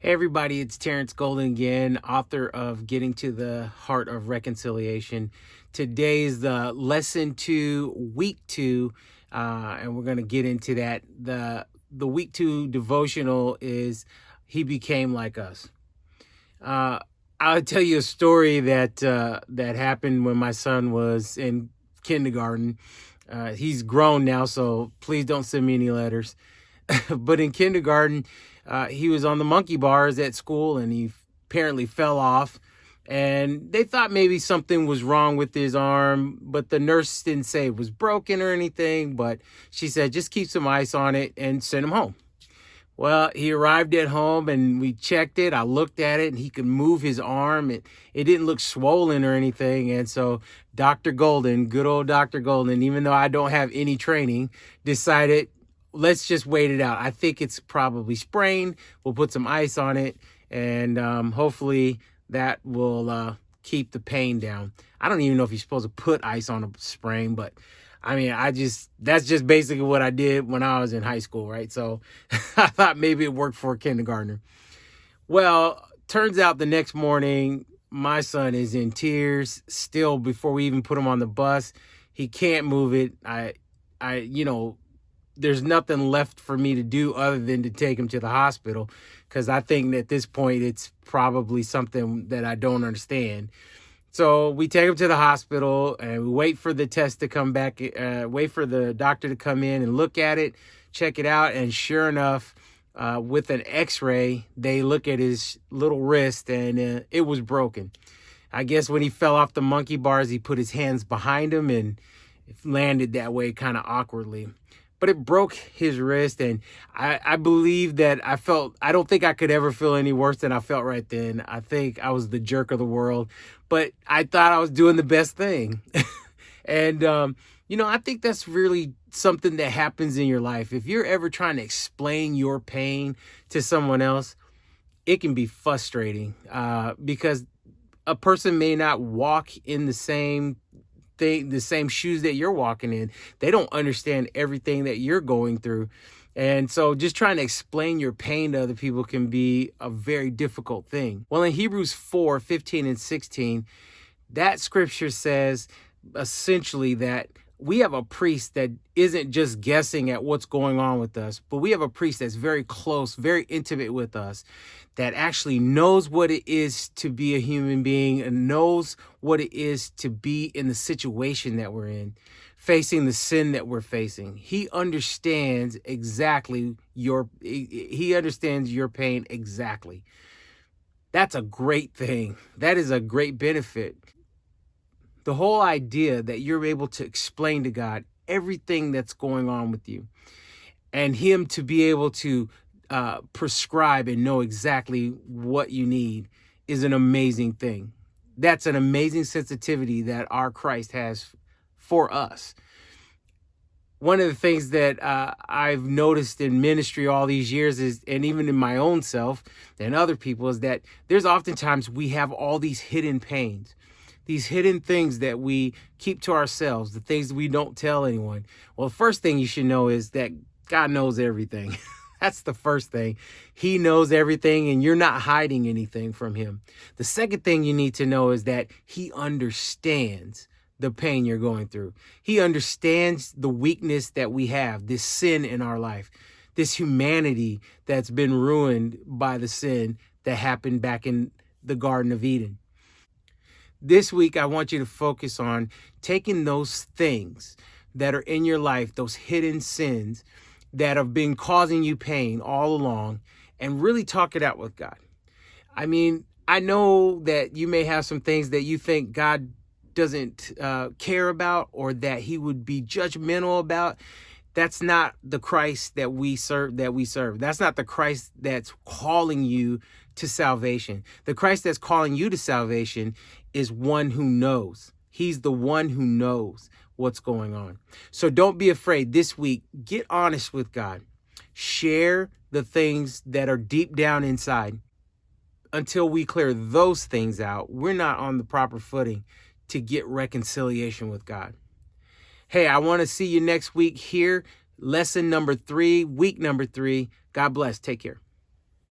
Hey everybody, it's Terrence Golden again, author of Getting to the Heart of Reconciliation. Today's the lesson 2, week 2, and we're going to get into that. The week 2 devotional is He Became Like Us. I'll tell you a story that happened when my son was in kindergarten. He's grown now, so please don't send me any letters. But in kindergarten, he was on the monkey bars at school, and he apparently fell off. And they thought maybe something was wrong with his arm, but the nurse didn't say it was broken or anything. But she said, just keep some ice on it and send him home. Well, he arrived at home and we checked it. I looked at it and he could move his arm. It didn't look swollen or anything. And so Dr. Golden, good old Dr. Golden, even though I don't have any training, decided, let's just wait it out. I think it's probably sprained. We'll put some ice on it, and hopefully that will keep the pain down. I don't even know if you're supposed to put ice on a sprain, but I mean, that's just basically what I did when I was in high school, right? So I thought maybe it worked for a kindergartner. Well, turns out the next morning, my son is in tears still before we even put him on the bus. He can't move it. There's nothing left for me to do other than to take him to the hospital, because I think at this point it's probably something that I don't understand. So we take him to the hospital and we wait for the test to come back, wait for the doctor to come in and look at it, check it out. And sure enough, with an x-ray, they look at his little wrist and it was broken. I guess when he fell off the monkey bars, he put his hands behind him and landed that way kind of awkwardly. But it broke his wrist, and I believe that I don't think I could ever feel any worse than I felt right then. I think I was the jerk of the world, but I thought I was doing the best thing. And, I think that's really something that happens in your life. If you're ever trying to explain your pain to someone else, it can be frustrating because a person may not walk in the same shoes that you're walking in. They don't understand everything that you're going through. And so just trying to explain your pain to other people can be a very difficult thing. Well, in Hebrews 4:15 and 16, that scripture says essentially that we have a priest that isn't just guessing at what's going on with us, but we have a priest that's very close, very intimate with us, that actually knows what it is to be a human being and knows what it is to be in the situation that we're in, facing the sin that we're facing. He understands he understands your pain exactly. That's a great thing. That is a great benefit. The whole idea that you're able to explain to God everything that's going on with you, and Him to be able to prescribe and know exactly what you need, is an amazing thing. That's an amazing sensitivity that our Christ has for us. One of the things that I've noticed in ministry all these years is, and even in my own self and other people, is that there's oftentimes we have all these hidden pains. These hidden things that we keep to ourselves, the things we don't tell anyone. Well, the first thing you should know is that God knows everything. That's the first thing. He knows everything, and you're not hiding anything from Him. The second thing you need to know is that He understands the pain you're going through. He understands the weakness that we have, this sin in our life, this humanity that's been ruined by the sin that happened back in the Garden of Eden. This week, I want you to focus on taking those things that are in your life, those hidden sins that have been causing you pain all along, and really talk it out with God. I mean, I know that you may have some things that you think God doesn't care about, or that He would be judgmental about. That's not the Christ that we serve. That's not the Christ that's calling you to salvation. The Christ that's calling you to salvation is one who knows. He's the one who knows what's going on. So don't be afraid. This week, get honest with God. Share the things that are deep down inside. Until we clear those things out, we're not on the proper footing to get reconciliation with God. Hey, I want to see you next week here. Lesson number 3, week number 3. God bless. Take care.